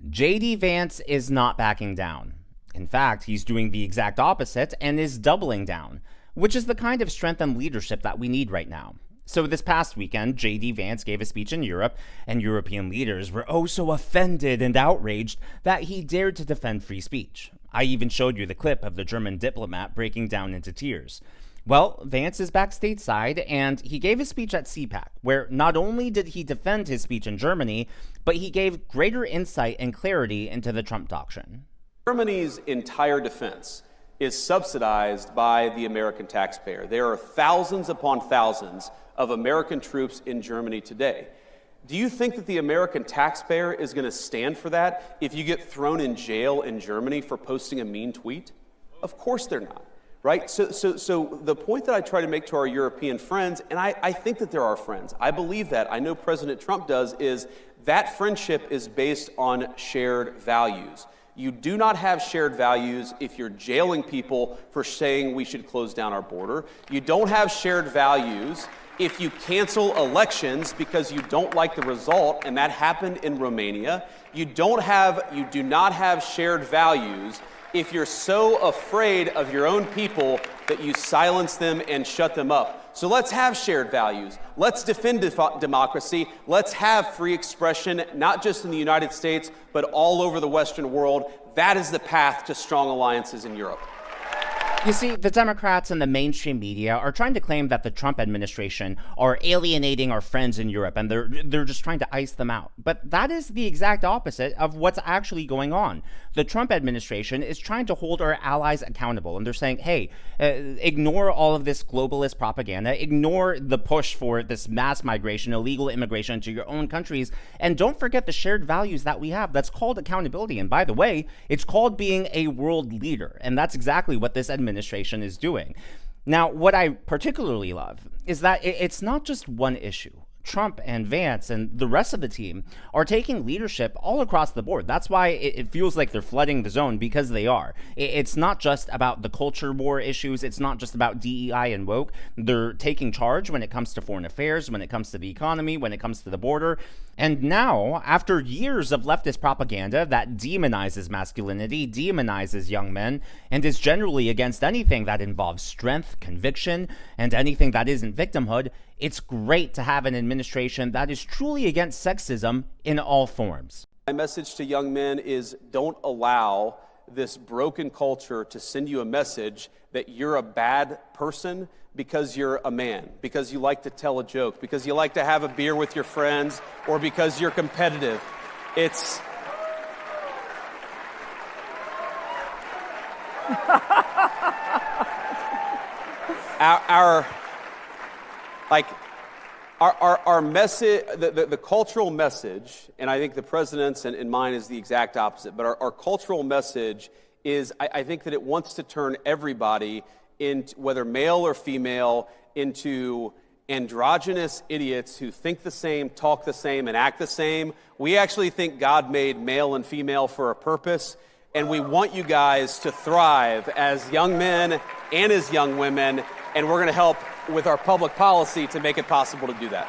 JD Vance is not backing down. In fact, he's doing the exact opposite and is doubling down, which is the kind of strength and leadership that we need right now. So this past weekend, JD Vance gave a speech in Europe, and European leaders were oh so offended and outraged that he dared to defend free speech. I even showed you the clip of the German diplomat breaking down into tears. Well, Vance is back stateside, and he gave a speech at CPAC, where not only did he defend his speech in Germany, but he gave greater insight and clarity into the Trump doctrine. Germany's entire defense is subsidized by the American taxpayer. There are thousands upon thousands of American troops in Germany today. Do you think that the American taxpayer is going to stand for that if you get thrown in jail in Germany for posting a mean tweet? Of course they're not. Right? So the point that I try to make to our European friends, and I think that they're our friends, I believe that, I know President Trump does, is that friendship is based on shared values. You do not have shared values if you're jailing people for saying we should close down our border. You don't have shared values if you cancel elections because you don't like the result, and that happened in Romania. You do not have shared values if you're so afraid of your own people that you silence them and shut them up. So let's have shared values. Let's defend democracy. Let's have free expression, not just in the United States, but all over the Western world. That is the path to strong alliances in Europe. You see, the Democrats and the mainstream media are trying to claim that the Trump administration are alienating our friends in Europe, and they're just trying to ice them out. But that is the exact opposite of what's actually going on. The Trump administration is trying to hold our allies accountable, and they're saying, hey, ignore all of this globalist propaganda, ignore the push for this mass migration, illegal immigration to your own countries, and don't forget the shared values that we have. That's called accountability. And by the way, it's called being a world leader, and that's exactly what this administration is doing. Now, what I particularly love is that it's not just one issue. Trump and Vance and the rest of the team are taking leadership all across the board. That's why it feels like they're flooding the zone, because they are. It's not just about the culture war issues. It's not just about DEI and woke. They're taking charge when it comes to foreign affairs, when it comes to the economy, when it comes to the border. And now, after years of leftist propaganda that demonizes masculinity, demonizes young men, and is generally against anything that involves strength, conviction, and anything that isn't victimhood, it's great to have an administration that is truly against sexism in all forms. My message to young men is don't allow this broken culture to send you a message that you're a bad person because you're a man, because you like to tell a joke, because you like to have a beer with your friends, or because you're competitive. It's... Our message, the cultural message, and I think the president's and mine is the exact opposite, but our cultural message is, I think that it wants to turn everybody, whether male or female, into androgynous idiots who think the same, talk the same, and act the same. We actually think God made male and female for a purpose, and we want you guys to thrive as young men and as young women, and we're going to help with our public policy to make it possible to do that.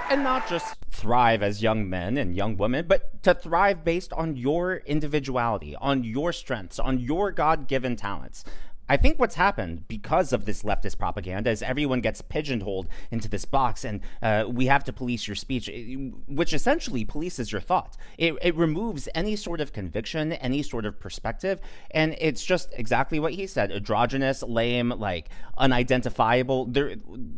And not just thrive as young men and young women, but to thrive based on your individuality, on your strengths, on your God-given talents. I think what's happened because of this leftist propaganda is everyone gets pigeonholed into this box, and we have to police your speech, which essentially polices your thought. It removes any sort of conviction, any sort of perspective, and it's just exactly what he said: androgynous, lame, like unidentifiable.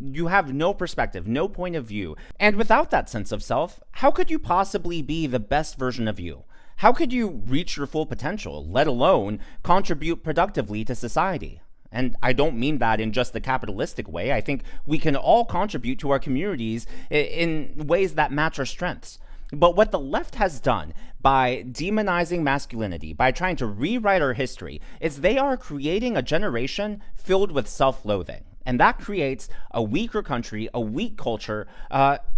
You have no perspective, no point of view. And without that sense of self, how could you possibly be the best version of you? How could you reach your full potential, let alone contribute productively to society? And I don't mean that in just the capitalistic way. I think we can all contribute to our communities in ways that match our strengths. But what the left has done by demonizing masculinity, by trying to rewrite our history, is they are creating a generation filled with self-loathing. And that creates a weaker country, a weak culture,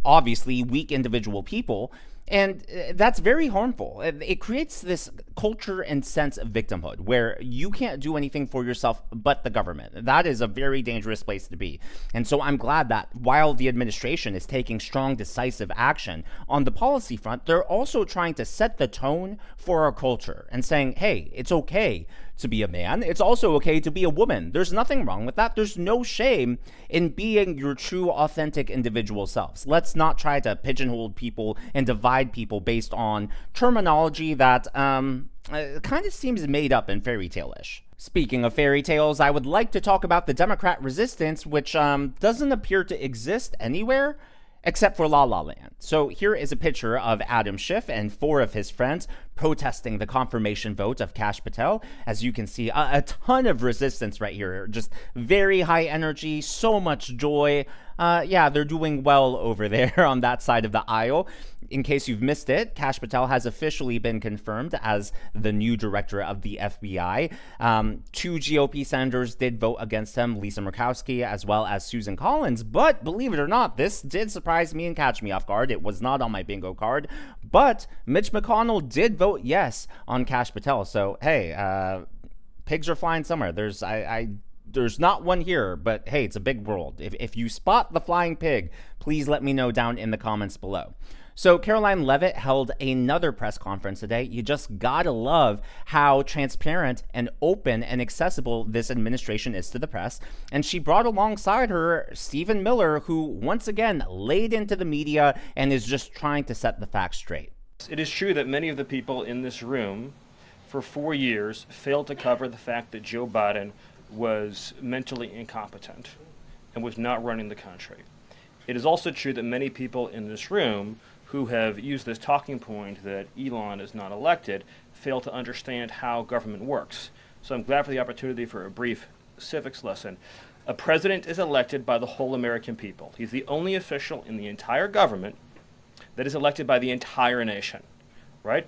obviously weak individual people. And that's very harmful. It creates this culture and sense of victimhood, where you can't do anything for yourself but the government. That is a very dangerous place to be. And so I'm glad that while the administration is taking strong, decisive action on the policy front, they're also trying to set the tone for our culture and saying, hey, it's okay to be a man. It's also okay to be a woman. There's nothing wrong with that. There's no shame in being your true, authentic individual selves. Let's not try to pigeonhole people and divide people based on terminology that kind of seems made up and fairy tale-ish. Speaking of fairy tales, I would like to talk about the Democrat resistance, which doesn't appear to exist anywhere except for La La Land. So here is a picture of Adam Schiff and 4 of his friends protesting the confirmation vote of Kash Patel. As you can see, a ton of resistance right here. Just very high energy, so much joy. Yeah, they're doing well over there on that side of the aisle. In case you've missed it, Kash Patel has officially been confirmed as the new director of the FBI. 2 GOP senators did vote against him, Lisa Murkowski as well as Susan Collins. But believe it or not, this did surprise me and catch me off guard. It was not on my bingo card. But Mitch McConnell did vote yes on Kash Patel. So, hey, pigs are flying somewhere. There's not one here, but hey, it's a big world. If you spot the flying pig, please let me know down in the comments below. So Caroline Leavitt held another press conference today. You just gotta love how transparent and open and accessible this administration is to the press. And she brought alongside her Stephen Miller, who once again laid into the media and is just trying to set the facts straight. It is true that many of the people in this room for 4 years failed to cover the fact that Joe Biden was mentally incompetent and was not running the country. It is also true that many people in this room who have used this talking point that Elon is not elected fail to understand how government works. So I'm glad for the opportunity for a brief civics lesson. A president is elected by the whole American people. He's the only official in the entire government that is elected by the entire nation, right?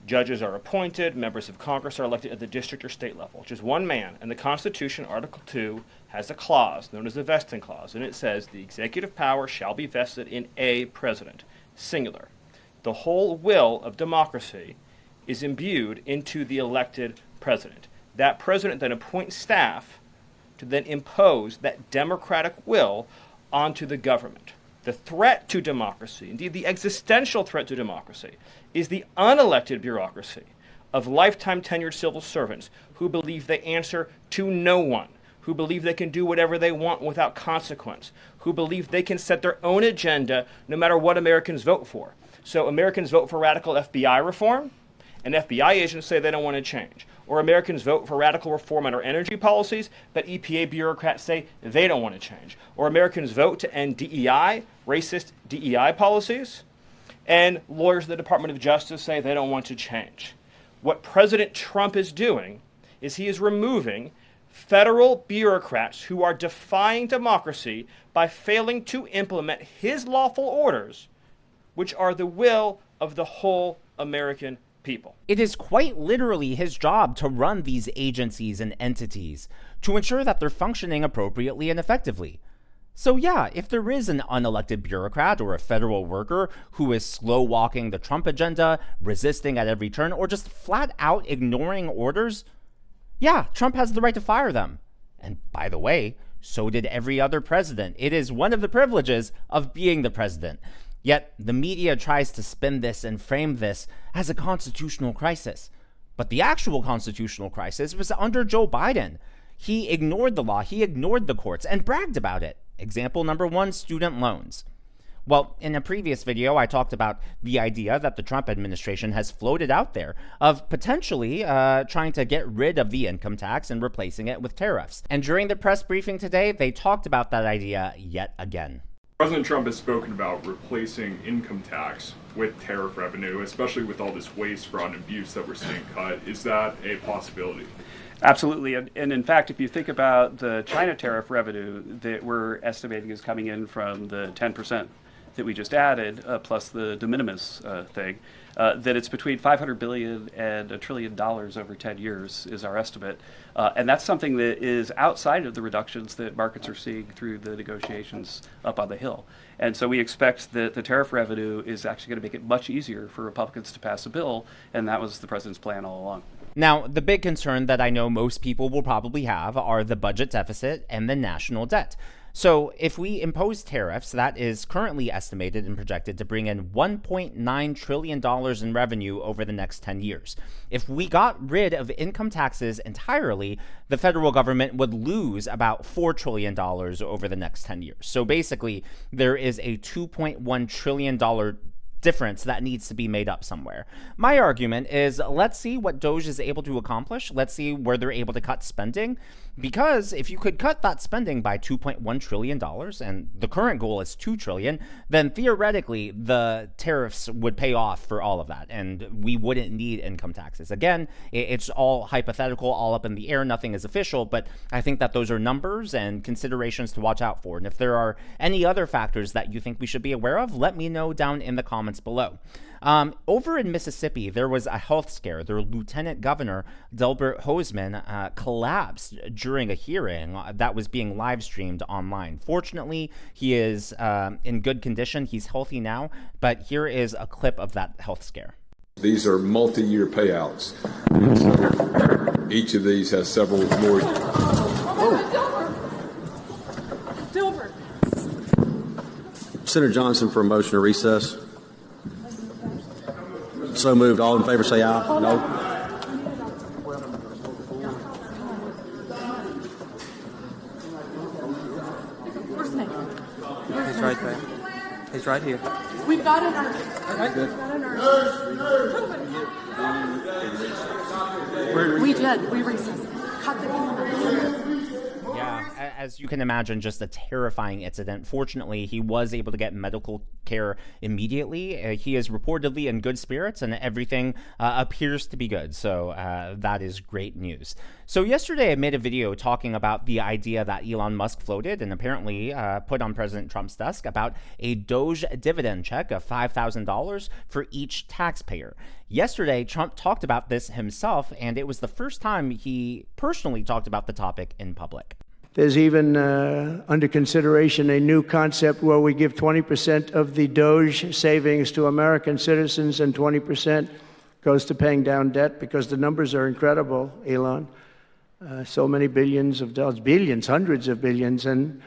Judges are appointed, members of Congress are elected at the district or state level, just one man. And the Constitution, Article 2, has a clause known as the vesting clause, and it says the executive power shall be vested in a president, singular. The whole will of democracy is imbued into the elected president. That president then appoints staff to then impose that democratic will onto the government. The threat to democracy, indeed the existential threat to democracy, is the unelected bureaucracy of lifetime tenured civil servants who believe they answer to no one, who believe they can do whatever they want without consequence, who believe they can set their own agenda no matter what Americans vote for. So Americans vote for radical FBI reform, and FBI agents say they don't want to change. Or Americans vote for radical reform on our energy policies, but EPA bureaucrats say they don't want to change. Or Americans vote to end DEI, racist DEI policies, and lawyers in the Department of Justice say they don't want to change. What President Trump is doing is he is removing federal bureaucrats who are defying democracy by failing to implement his lawful orders, which are the will of the whole American people. It is quite literally his job to run these agencies and entities to ensure that they're functioning appropriately and effectively. So yeah, if there is an unelected bureaucrat or a federal worker who is slow walking the Trump agenda, resisting at every turn, or just flat out ignoring orders, yeah, Trump has the right to fire them. And by the way, so did every other president. It is one of the privileges of being the president. Yet the media tries to spin this and frame this as a constitutional crisis. But the actual constitutional crisis was under Joe Biden. He ignored the law, he ignored the courts, and bragged about it. Example number 1, student loans. Well, in a previous video, I talked about the idea that the Trump administration has floated out there of potentially trying to get rid of the income tax and replacing it with tariffs. And during the press briefing today, they talked about that idea yet again. President Trump has spoken about replacing income tax with tariff revenue, especially with all this waste, fraud, and abuse that we're seeing cut. Is that a possibility? Absolutely. And in fact, if you think about the China tariff revenue that we're estimating is coming in from the 10% that we just added, plus the de minimis thing, that it's between $500 billion and $1 trillion over 10 years is our estimate. And that's something that is outside of the reductions that markets are seeing through the negotiations up on the Hill. And so we expect that the tariff revenue is actually going to make it much easier for Republicans to pass a bill, and that was the president's plan all along. Now, the big concern that I know most people will probably have are the budget deficit and the national debt. So if we impose tariffs, that is currently estimated and projected to bring in $1.9 trillion in revenue over the next 10 years. If we got rid of income taxes entirely, the federal government would lose about $4 trillion over the next 10 years. So basically, there is a $2.1 trillion difference that needs to be made up somewhere. My argument is, let's see what Doge is able to accomplish. Let's see where they're able to cut spending. Because if you could cut that spending by $2.1 trillion, and the current goal is $2 trillion, then theoretically the tariffs would pay off for all of that, and we wouldn't need income taxes. Again, it's all hypothetical, all up in the air, nothing is official, but I think that those are numbers and considerations to watch out for. And if there are any other factors that you think we should be aware of, let me know down in the comments below. Over in Mississippi, there was a health scare. Their lieutenant governor, Delbert Hosemann, collapsed during a hearing that was being live streamed online. Fortunately, he is in good condition. He's healthy now, but here is a clip of that health scare. These are multi-year payouts. So each of these has several more. Dilbert. Senator Johnson for a motion to recess. So moved. All in favor say aye. No. Where's Nick? He's right there. He's right here. We've got a nurse. We've got a nurse. We did. We recessed. Cut the camera. Yeah, as you can imagine, just a terrifying incident. Fortunately, he was able to get medical care immediately. He is reportedly in good spirits, and everything appears to be good. So that is great news. So yesterday, I made a video talking about the idea that Elon Musk floated and apparently put on President Trump's desk about a Doge dividend check of $5,000 for each taxpayer. Yesterday, Trump talked about this himself, and it was the first time he personally talked about the topic in public. There's even under consideration a new concept where we give 20% of the Doge savings to American citizens and 20% goes to paying down debt, because the numbers are incredible, Elon. So many billions of dollars, billions, hundreds of billions, and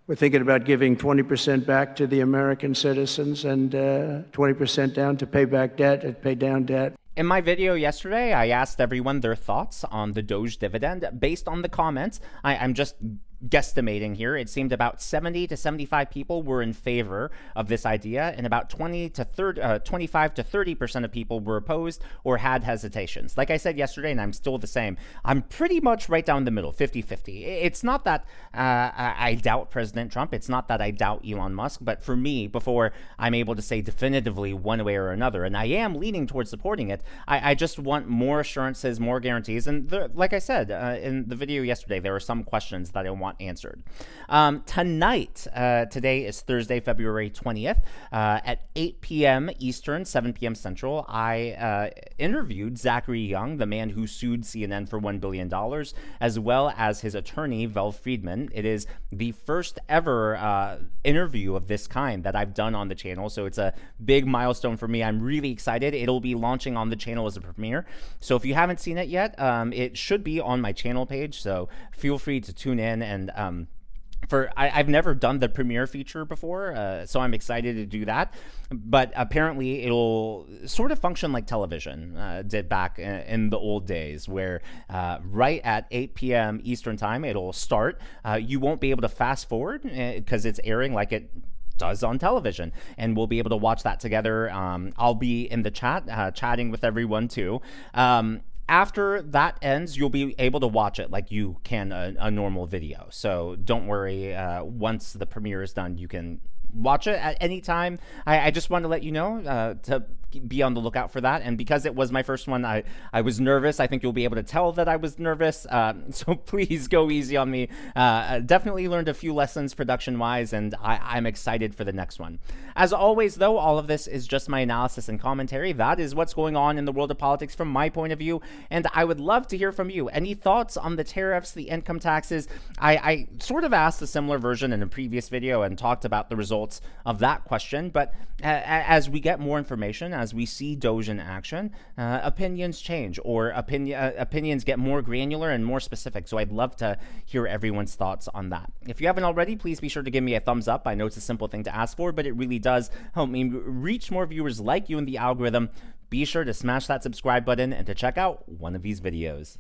we're thinking about giving 20% back to the American citizens and 20% down to pay back debt and pay down debt. In my video yesterday, I asked everyone their thoughts on the Doge dividend. Based on the comments, I'm just guesstimating here, it seemed about 70 to 75 people were in favor of this idea, and about 25 to 30% of people were opposed or had hesitations. Like I said yesterday, and I'm still the same, I'm pretty much right down the middle, 50-50. It's not that I doubt President Trump, it's not that I doubt Elon Musk, but for me, before I'm able to say definitively one way or another, and I am leaning towards supporting it, I just want more assurances, more guarantees, and like I said in the video yesterday, there are some questions that I want answered. Tonight, today is Thursday, February 20th, at 8 p.m. Eastern, 7 p.m. Central, I interviewed Zachary Young, the man who sued CNN for $1 billion, as well as his attorney, Vel Friedman. It is the first ever interview of this kind that I've done on the channel, so it's a big milestone for me. I'm really excited. It'll be launching on the channel as a premiere, so if you haven't seen it yet, it should be on my channel page, so feel free to tune in. And I've never done the premiere feature before, so I'm excited to do that. But apparently it'll sort of function like television did back in the old days, where right at 8 p.m. Eastern time, it'll start. You won't be able to fast forward because it's airing like it does on television, and we'll be able to watch that together. I'll be in the chat, chatting with everyone too. After that ends, you'll be able to watch it like you can a normal video. So don't worry, once the premiere is done, you can watch it at any time. I just wanted to let you know to be on the lookout for that. And because it was my first one, I was nervous. I think you'll be able to tell that I was nervous. So please go easy on me. Definitely learned a few lessons production-wise, and I'm excited for the next one. As always, though, all of this is just my analysis and commentary. That is what's going on in the world of politics from my point of view, and I would love to hear from you. Any thoughts on the tariffs, the income taxes? I sort of asked a similar version in a previous video and talked about the results of that question, but as we get more information, as we see Doge in action, opinions change, or opinions get more granular and more specific. So I'd love to hear everyone's thoughts on that. If you haven't already, please be sure to give me a thumbs up. I know it's a simple thing to ask for, but it really does help me reach more viewers like you in the algorithm. Be sure to smash that subscribe button and to check out one of these videos.